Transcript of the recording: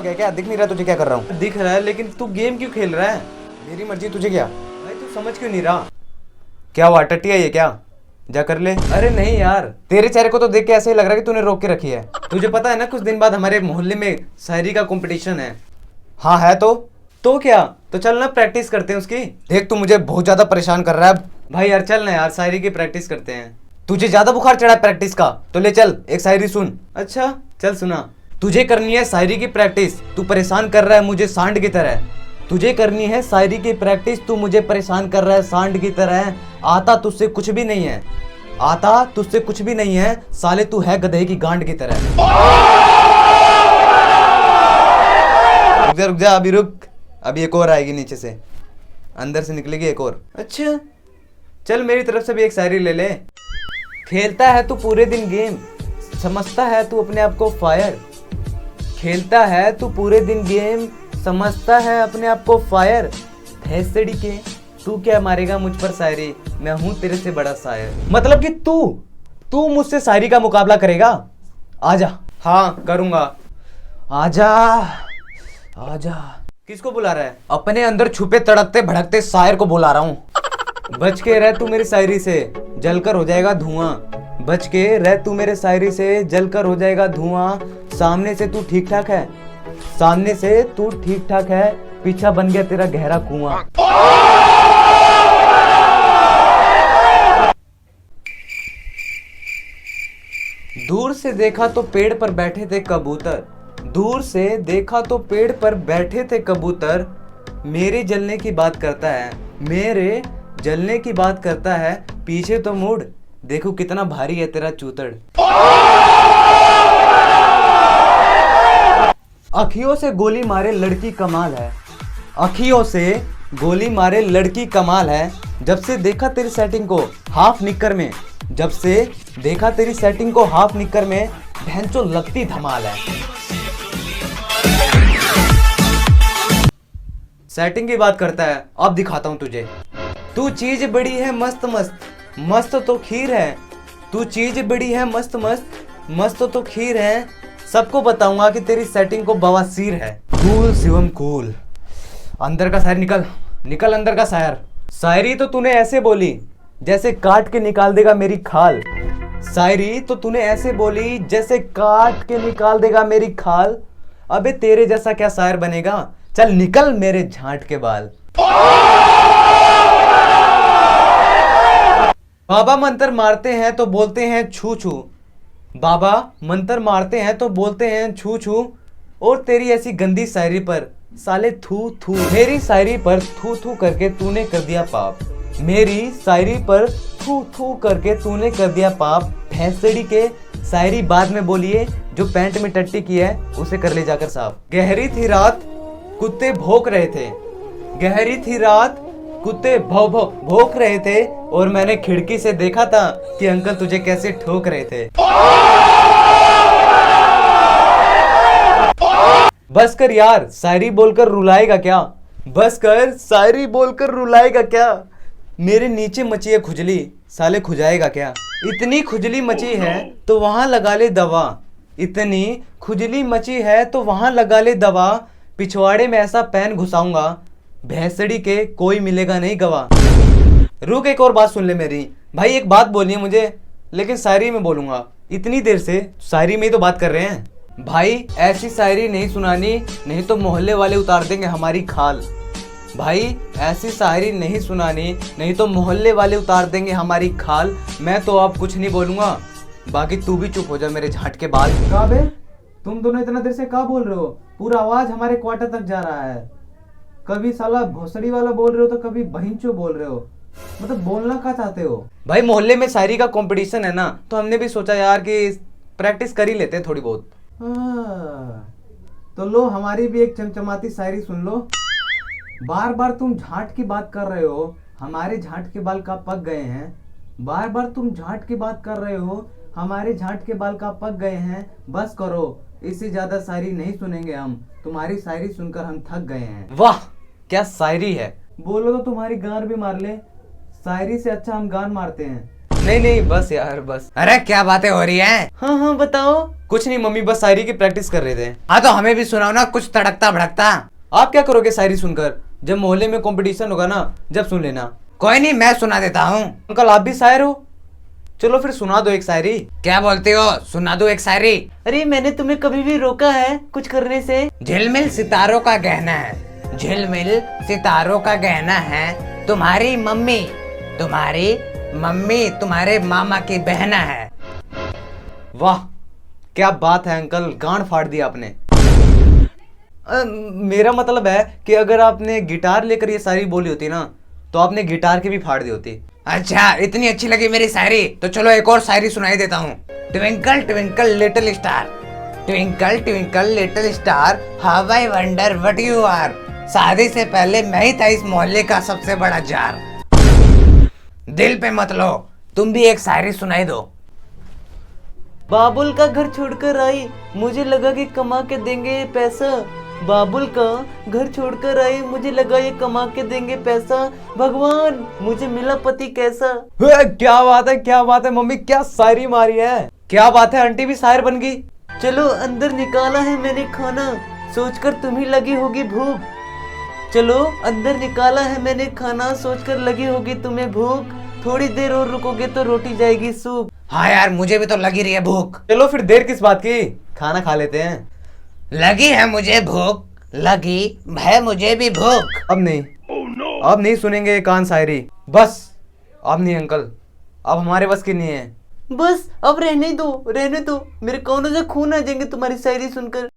हो गया क्या? दिख नहीं रहा तुझे क्या कर रहा हूँ? दिख रहा है, लेकिन तू गेम क्यों खेल रहा है? मेरी मर्जी, तुझे क्या? भाई तू समझ क्यों नहीं रहा? क्या हुआ, टट्टी है ये क्या? जा कर ले। अरे नहीं यार, तेरे चेहरे को तो देख के ऐसे ही लग रहा है कि तूने रोक के रखी है। तुझे पता है ना कुछ दिन बाद हमारे मोहल्ले में शायरी का कंपटीशन है। हाँ है तो क्या, तो चल ना प्रैक्टिस करते हैं उसकी। देख तू मुझे बहुत ज्यादा परेशान कर रहा है। भाई यार चल ना यार, शायरी की प्रैक्टिस करते हैं। तुझे ज्यादा बुखार चढ़ा है प्रैक्टिस का, तो ले चल एक शायरी सुन। अच्छा चल सुना। तुझे करनी है शायरी की प्रैक्टिस, तू परेशान कर रहा है मुझे सांड की तरह। तुझे करनी है शायरी की प्रैक्टिस, तू मुझे परेशान कर रहा है सांड की तरह। आता तुझसे कुछ भी नहीं है, आता तुझसे कुछ भी नहीं है, साले तू है गधे की गांड की तरह। रुक जा अभी रुक, अभी एक और आएगी नीचे से, अंदर से निकलेगी एक और। अच्छा चल मेरी तरफ से भी एक शायरी ले ले। खेलता है तू पूरे दिन गेम, समझता है तू अपने आप को फायर। खेलता है तू पूरे दिन गेम, समझता है अपने आप को फायर। भैंसड़ी के तू क्या मारेगा मुझ पर शायरी, मैं हूं तेरे से बड़ा शायर। मतलब कि तू मुझसे शायरी का मुकाबला करेगा? आजा। हाँ करूंगा। आजा आजा। किसको बुला रहा है? अपने अंदर छुपे तड़कते भड़कते शायर को बुला रहा हूँ। बच के रह तू मेरी शायरी से, जलकर हो जाएगा धुआं। बच के रह तू मेरे शायरी से, जलकर हो जाएगा धुआं। सामने से तू ठीक ठाक है, सामने से तू ठीक ठाक है, पीछा बन गया तेरा गहरा कुआं। दूर से देखा तो पेड़ पर बैठे थे कबूतर, दूर से देखा तो पेड़ पर बैठे थे कबूतर। मेरे जलने की बात करता है, मेरे जलने की बात करता है, पीछे तो मुड़ देखो कितना भारी है तेरा चूतड़। अखियों से गोली मारे लड़की कमाल है, अखियों से गोली मारे लड़की कमाल है। जब से देखा तेरी सेटिंग को हाफ निक्कर में, जब से देखा तेरी सेटिंग को हाफ निक्कर में, भैंचो लगती धमाल है। सेटिंग की बात करता है, अब दिखाता हूं तुझे। तू चीज बड़ी है मस्त मस्त, मस्त तो खीर है। तू चीज बड़ी है मस्त मस्त, मस्त तो खीर है। सबको बताऊंगा कि तेरी सेटिंग को बवासीर है। Cool Shivam cool. अंदर का शायर निकल, निकल अंदर का शायर। शायरी तो तूने ऐसे बोली जैसे काट के निकाल देगा मेरी खाल। शायरी तो तूने ऐसे बोली जैसे काट के निकाल देगा मेरी खाल। अबे तेरे जैसा क्या शायर बनेगा, चल निकल मेरे झांट के बाल। बाबा मंत्र मारते हैं तो बोलते हैं छू छू, बाबा मंत्र मारते हैं तो बोलते हैं छू छू। और तेरी ऐसी गंदी शायरी पर साले थू थू। मेरी शायरी पर थू थू करके तूने कर दिया पाप, मेरी शायरी पर थू थू करके तूने कर दिया पाप। भैंसड़ी के शायरी बाद में बोलिए, जो पैंट में टट्टी की है उसे कर ले जाकर साफ। गहरी थी रात कुत्ते भौंक रहे थे, गहरी थी रात कुत्ते भौंक रहे थे, और मैंने खिड़की से देखा था कि अंकल तुझे कैसे ठोक रहे थे। बस कर यार, शायरी बोलकर रुलाएगा क्या, बस कर शायरी बोलकर रुलाएगा क्या। मेरे नीचे मची है खुजली, साले खुजाएगा क्या। इतनी खुजली मची है तो वहां लगा ले दवा, इतनी खुजली मची है तो वहां लगा ले दवा। पिछवाड़े में ऐसा पैन घुसाऊंगा, भैंसड़ी के कोई मिलेगा नहीं गवा। रुक एक और बात सुन ले मेरी। भाई एक बात बोलनी है मुझे, लेकिन शायरी में बोलूंगा। इतनी देर से शायरी में ही तो बात कर रहे हैं। भाई ऐसी शायरी नहीं सुनानी, नहीं तो मोहल्ले वाले उतार देंगे हमारी खाल। भाई ऐसी शायरी नहीं सुनानी, नहीं तो मोहल्ले वाले उतार देंगे हमारी खाल। मैं तो अब कुछ नहीं बोलूंगा, बाकी तू भी चुप हो जा मेरे झाट के बाल। का बे, तुम दोनों इतना देर से क्या बोल रहे हो? पूरा आवाज हमारे क्वार्टर तक जा रहा है। कभी साला भोसड़ी वाला बोल रहे हो तो कभी बहिंचो बोल रहे हो, मतलब बोलना क्या चाहते हो? भाई मोहल्ले में शायरी का कंपटीशन है ना, तो हमने भी सोचा यार कि प्रैक्टिस कर ही लेते हैं थोड़ी बहुत। तो लो हमारी भी एक चमचमाती शायरी सुन लो। बार बार तुम झाट की बात कर रहे हो, हमारे झाट के बाल का पक गए हैं। बार बार तुम झाट की बात कर रहे हो, हमारे झाट के बाल का पक गए हैं। बस करो, इससे ज्यादा शायरी नहीं सुनेंगे हम, तुम्हारी शायरी सुनकर हम थक गए हैं। वाह क्या शायरी है। बोलो तो तुम्हारी गान भी मार ले, शायरी से अच्छा हम गान मारते हैं। नहीं नहीं बस यार बस। अरे क्या बातें हो रही हैं? हाँ हाँ बताओ। कुछ नहीं मम्मी, बस शायरी की प्रैक्टिस कर रहे थे। हाँ तो हमें भी सुनाओ ना कुछ तड़कता भड़कता। आप क्या करोगे शायरी सुनकर? जब मोहल्ले में कंपटीशन होगा ना, जब सुन लेना। कोई नहीं, मैं सुना देता हूँ। अंकल आप भी शायर हो? चलो फिर सुना दो एक शायरी। क्या बोलते हो, सुना दो एक शायरी? अरे मैंने तुम्हें कभी भी रोका है कुछ करने से? झिलमिल सितारों का गहना है, झिलमिल सितारों का गहना है, तुम्हारी मम्मी तुम्हारे मामा की बहना है। वाह क्या बात है अंकल, गांड फाड़ दिया आपने। मेरा मतलब है कि अगर आपने गिटार लेकर ये शायरी बोली होती ना, तो आपने गिटार की भी फाड़ दी होती। अच्छा, इतनी अच्छी लगी मेरी शायरी तो चलो एक और शायरी सुनाई देता हूँ। Twinkle twinkle little star, twinkle twinkle little star, how I wonder what you are. शादी से पहले मैं ही था इस मोहल्ले का सबसे बड़ा जार। दिल पे मत लो, तुम भी एक शायरी सुनाई दो। बाबुल का घर छोड़कर आई, मुझे लगा कि कमा के देंगे ये पैसा। बाबुल का घर छोड़कर आई, मुझे लगा ये कमा के देंगे पैसा। भगवान मुझे मिला पति कैसा। क्या बात है मम्मी, क्या शायरी मारी है। क्या बात है, आंटी भी शायर बन गई। चलो अंदर निकाला है मैंने खाना, सोचकर तुम्हें लगी होगी भूख। चलो अंदर निकाला है मैंने खाना, सोचकर लगी होगी तुम्हें भूख। थोड़ी देर और रुकोगे तो रोटी जाएगी सूप। हाँ यार, मुझे भी तो लगी रही है भूख। चलो फिर देर किस बात की, खाना खा लेते हैं। लगी है मुझे भूख, लगी है मुझे भी भूख। अब नहीं, अब नहीं सुनेंगे ये कान शायरी, बस। अब नहीं अंकल, अब हमारे बस की नहीं है। बस अब रहने दो, रहने दो, मेरे कानों से खून आ जाएंगे तुम्हारी शायरी सुनकर।